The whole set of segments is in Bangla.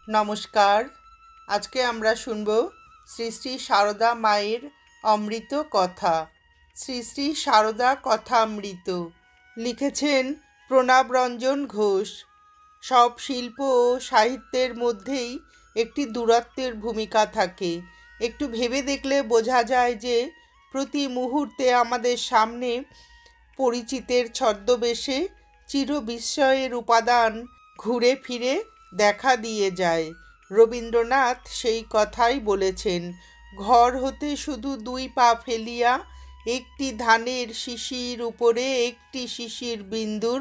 নমস্কার। আজকে আমরা শুনব শ্রী শ্রী সারদা মায়ের অমৃত কথা। শ্রী শ্রী সারদা কথামৃত লিখেছেন প্রণবরঞ্জন ঘোষ। সব শিল্প ও সাহিত্যের মধ্যেই একটি দূরত্বের ভূমিকা থাকে। একটু ভেবে দেখলে বোঝা যায় যে প্রতি মুহূর্তে আমাদের সামনে পরিচিতের ছদ্মবেশে চিরবিস্ময়ের উপাদান ঘুরে ফিরে দেখা দিয়ে যায়। রবীন্দ্রনাথ সেই কথাই বলেছেন, ঘর হতে শুধু 2 পা ফেলিয়া একটি ধানের শিশির উপরে একটি শিশির বিন্দুর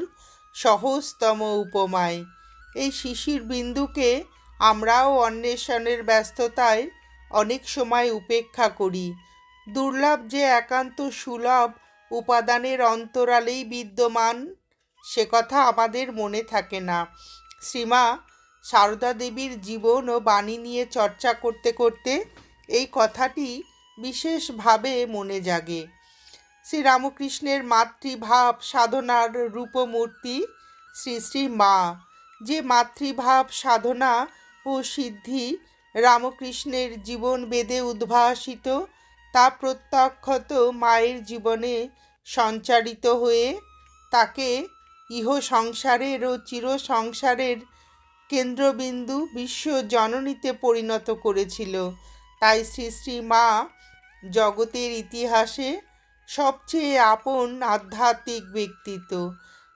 সহজতম উপমায়। এই শিশির বিন্দুকে আমরাও অন্বেষণের ব্যস্ততায় অনেক সময় উপেক্ষা করি। দুর্লভ যে একান্ত সুলভ উপাদানের অন্তরালেই বিদ্যমান, সে কথা আমাদের মনে থাকে না। শ্রীমা সারদা দেবীর জীবন ও বাণী নিয়ে চর্চা করতে করতে এই কথাটি বিশেষভাবে মনে জাগে। শ্রীরামকৃষ্ণের মাতৃভাব সাধনার রূপমূর্তি শ্রী শ্রী মা। যে মাতৃভাব সাধনা ও সিদ্ধি রামকৃষ্ণের জীবন বেদে উদ্ভাসিত, তা প্রত্যক্ষত মায়ের জীবনে সঞ্চারিত হয়ে তাকে ইহ সংসারের ও চির সংসারের কেন্দ্রবিন্দু বিশ্ব জননীতে পরিণত করেছিল। তাই শ্রী শ্রী মা জগতের ইতিহাসে সবচেয়ে আপন আধ্যাত্মিক ব্যক্তিত্ব।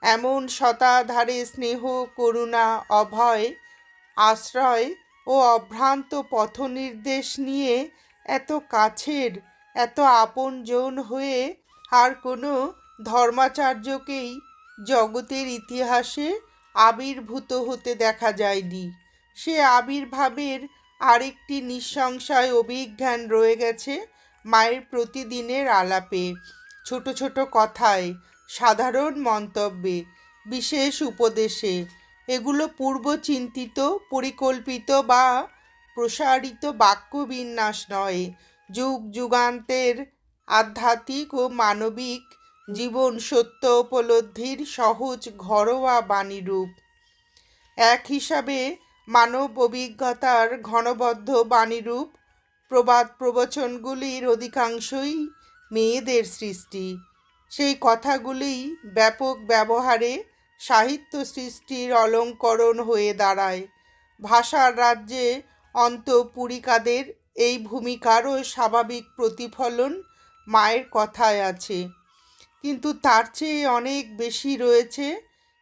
এমন শতাধারে স্নেহ, করুণা, অভয়, আশ্রয় ও অভ্রান্ত পথনির্দেশ নিয়ে এত কাছের, এত আপনজন হয়ে আর কোনো ধর্মাচার্যকেই জগতের ইতিহাসে আবির্ভূত হতে দেখা যায়নি। সে আবির্ভাবের আরেকটি নিঃসংশয় অভিজ্ঞান রয়ে গেছে মায়ের প্রতিদিনের আলাপে, ছোট ছোট কথায়, সাধারণ মন্তব্যে, বিশেষ উপদেশে। এগুলো পূর্বচিন্তিত, পরিকল্পিত বা প্রসারিত বাক্যবিন্যাস নয়, যুগ যুগান্তের আধ্যাত্মিক ও মানবিক জীবন সত্য উপলব্ধির সহজ ঘরোয়া বাণীরূপ। এক হিসাবে মানব অভিজ্ঞতার ঘনবদ্ধ বাণীরূপ প্রবাদ প্রবচনগুলির অধিকাংশই মেয়েদের সৃষ্টি। সেই কথাগুলিই ব্যাপক ব্যবহারে সাহিত্য সৃষ্টির অলঙ্করণ হয়ে দাঁড়ায়। ভাষার রাজ্যে অন্তঃপুরিকাদের এই ভূমিকারও স্বাভাবিক প্রতিফলন মায়ের কথায় আছে। কিন্তু তার চেয়ে অনেক বেশি রয়েছে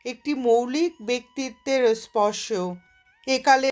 একটি মৌলিক ব্যক্তিত্বের স্পর্শ। একালে